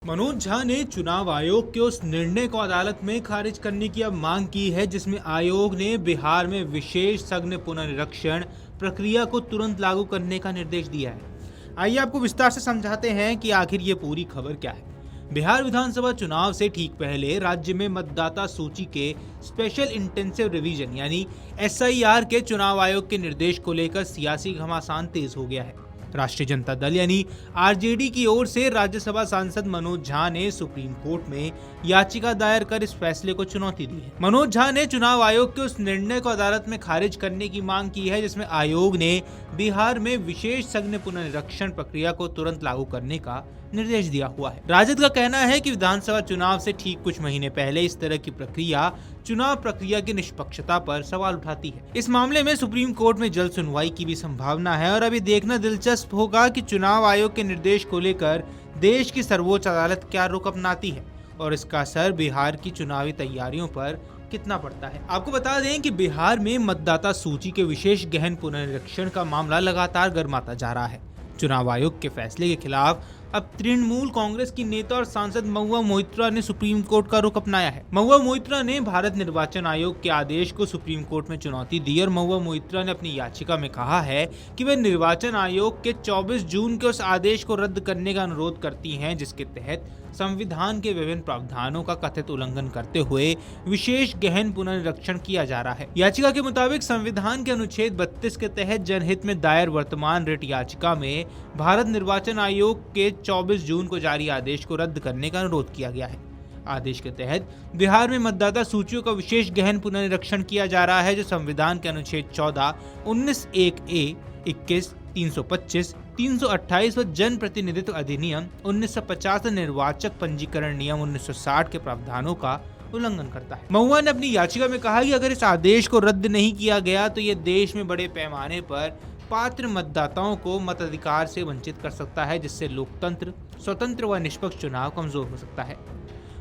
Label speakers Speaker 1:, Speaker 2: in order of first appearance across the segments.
Speaker 1: मनोज झा ने चुनाव आयोग के उस निर्णय को अदालत में खारिज करने की अब मांग की है जिसमें आयोग ने बिहार में विशेष सघन पुनर्निरीक्षण प्रक्रिया को तुरंत लागू करने का निर्देश दिया है। आइए आपको विस्तार से समझाते हैं कि आखिर ये पूरी खबर क्या है। बिहार विधानसभा चुनाव से ठीक पहले राज्य में मतदाता सूची के स्पेशल इंटेंसिव रिवीजन यानी SIR के चुनाव आयोग के निर्देश को लेकर सियासी घमासान तेज हो गया है। राष्ट्रीय जनता दल यानी RJD की ओर से राज्यसभा सांसद मनोज झा ने सुप्रीम कोर्ट में याचिका दायर कर इस फैसले को चुनौती दी है। मनोज झा ने चुनाव आयोग के उस निर्णय को अदालत में खारिज करने की मांग की है जिसमें आयोग ने बिहार में विशेष सघन पुनर्निरीक्षण प्रक्रिया को तुरंत लागू करने का निर्देश दिया हुआ है। राजद का कहना है कि विधानसभा चुनाव से ठीक कुछ महीने पहले इस तरह की प्रक्रिया चुनाव प्रक्रिया की निष्पक्षता पर सवाल उठाती है। इस मामले में सुप्रीम कोर्ट में जल्द सुनवाई की भी संभावना है और अभी देखना दिलचस्प होगा कि चुनाव आयोग के निर्देश को लेकर देश की सर्वोच्च अदालत क्या रुख अपनाती है और इसका असर बिहार की चुनावी तैयारियों पर कितना पड़ता है। आपको बता दें कि बिहार में मतदाता सूची के विशेष गहन पुनर्निरीक्षण का मामला लगातार गर्माता जा रहा है। चुनाव आयोग के फैसले के खिलाफ अब तृणमूल कांग्रेस की नेता और सांसद महुआ मोइत्रा ने सुप्रीम कोर्ट का रुख अपनाया है। महुआ मोइत्रा ने भारत निर्वाचन आयोग के आदेश को सुप्रीम कोर्ट में चुनौती दी और महुआ मोइत्रा ने अपनी याचिका में कहा है कि वे निर्वाचन आयोग के 24 जून के उस आदेश को रद्द करने का अनुरोध करती हैं जिसके तहत संविधान के विभिन्न प्रावधानों का कथित उल्लंघन करते हुए विशेष गहन पुनर्निरीक्षण किया जा रहा है। याचिका के मुताबिक संविधान के अनुच्छेद 32 के तहत जनहित में दायर वर्तमान रिट याचिका में भारत निर्वाचन आयोग के 24 जून को जारी आदेश को रद्द करने का अनुरोध किया गया है। आदेश के तहत बिहार में मतदाता सूचियों का विशेष गहन पुनर्निरीक्षण किया जा रहा है जो संविधान के अनुच्छेद 14, 19(1)(a), 21, 325, 328 व जन प्रतिनिधित्व अधिनियम 1950 निर्वाचक पंजीकरण नियम 1960 के प्रावधानों का उल्लंघन करता है। महुआ ने अपनी याचिका में कहा कि अगर इस आदेश को रद्द नहीं किया गया तो ये देश में बड़े पैमाने पर पात्र मतदाताओं को मताधिकार से वंचित कर सकता है जिससे लोकतंत्र, स्वतंत्र व निष्पक्ष चुनाव कमजोर हो सकता है।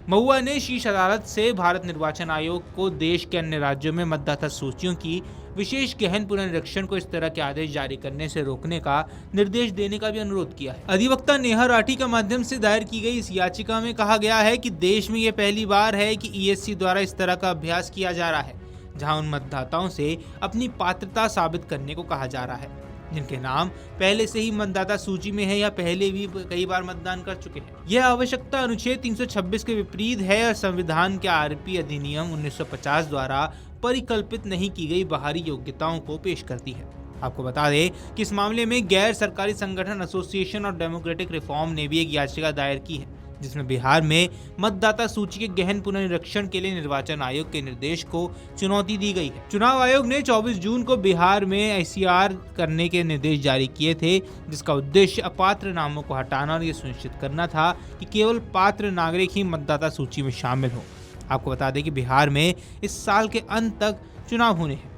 Speaker 1: महुआ ने शीर्ष अदालत से भारत निर्वाचन आयोग को देश के अन्य राज्यों में मतदाता सूचियों की विशेष गहन पुनर्निरीक्षण को इस तरह के आदेश जारी करने से रोकने का निर्देश देने का भी अनुरोध किया है। अधिवक्ता नेहा राठी के माध्यम से दायर की गई इस याचिका में कहा गया है कि देश में यह पहली बार है कि ESC द्वारा इस तरह का अभ्यास किया जा रहा है जहां उन मतदाताओं से अपनी पात्रता साबित करने को कहा जा रहा है जिनके नाम पहले से ही मतदाता सूची में है या पहले भी कई बार मतदान कर चुके हैं। यह आवश्यकता अनुच्छेद 326 के विपरीत है और संविधान के RP अधिनियम 1950 द्वारा परिकल्पित नहीं की गई बाहरी योग्यताओं को पेश करती है। आपको बता दें कि इस मामले में गैर सरकारी संगठन एसोसिएशन और डेमोक्रेटिक रिफॉर्म ने भी एक याचिका दायर की है जिसमें बिहार में मतदाता सूची के गहन पुनर्निरीक्षण के लिए निर्वाचन आयोग के निर्देश को चुनौती दी गई है। चुनाव आयोग ने 24 जून को बिहार में SIR करने के निर्देश जारी किए थे जिसका उद्देश्य अपात्र नामों को हटाना और ये सुनिश्चित करना था कि केवल पात्र नागरिक ही मतदाता सूची में शामिल हो। आपको बता दें कि बिहार में इस साल के अंत तक चुनाव होने हैं।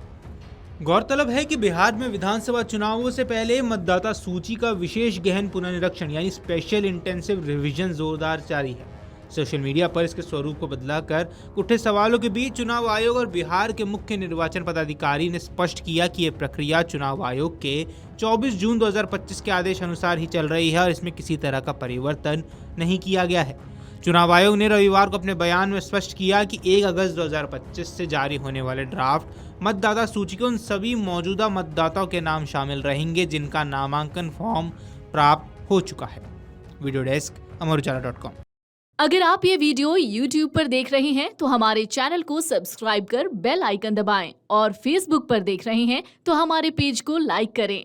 Speaker 1: गौरतलब है कि बिहार में विधानसभा चुनावों से पहले मतदाता सूची का विशेष गहन पुनर्निरीक्षण यानी स्पेशल इंटेंसिव रिवीजन जोरदार जारी है। सोशल मीडिया पर इसके स्वरूप को बदलाकर उठे सवालों के बीच चुनाव आयोग और बिहार के मुख्य निर्वाचन पदाधिकारी ने स्पष्ट किया कि यह प्रक्रिया चुनाव आयोग के 24 जून 2025 के आदेश अनुसार ही चल रही है और इसमें किसी तरह का परिवर्तन नहीं किया गया है। चुनाव आयोग ने रविवार को अपने बयान में स्पष्ट किया कि 1 अगस्त 2025 से जारी होने वाले ड्राफ्ट मतदाता सूची के उन सभी मौजूदा मतदाताओं के नाम शामिल रहेंगे जिनका नामांकन फॉर्म प्राप्त हो चुका है। वीडियो डेस्क अमरउजाला.com।
Speaker 2: अगर आप ये वीडियो YouTube पर देख रहे हैं तो हमारे चैनल को सब्सक्राइब कर बेल आइकन दबाएं और Facebook पर देख रहे हैं तो हमारे पेज को लाइक करें।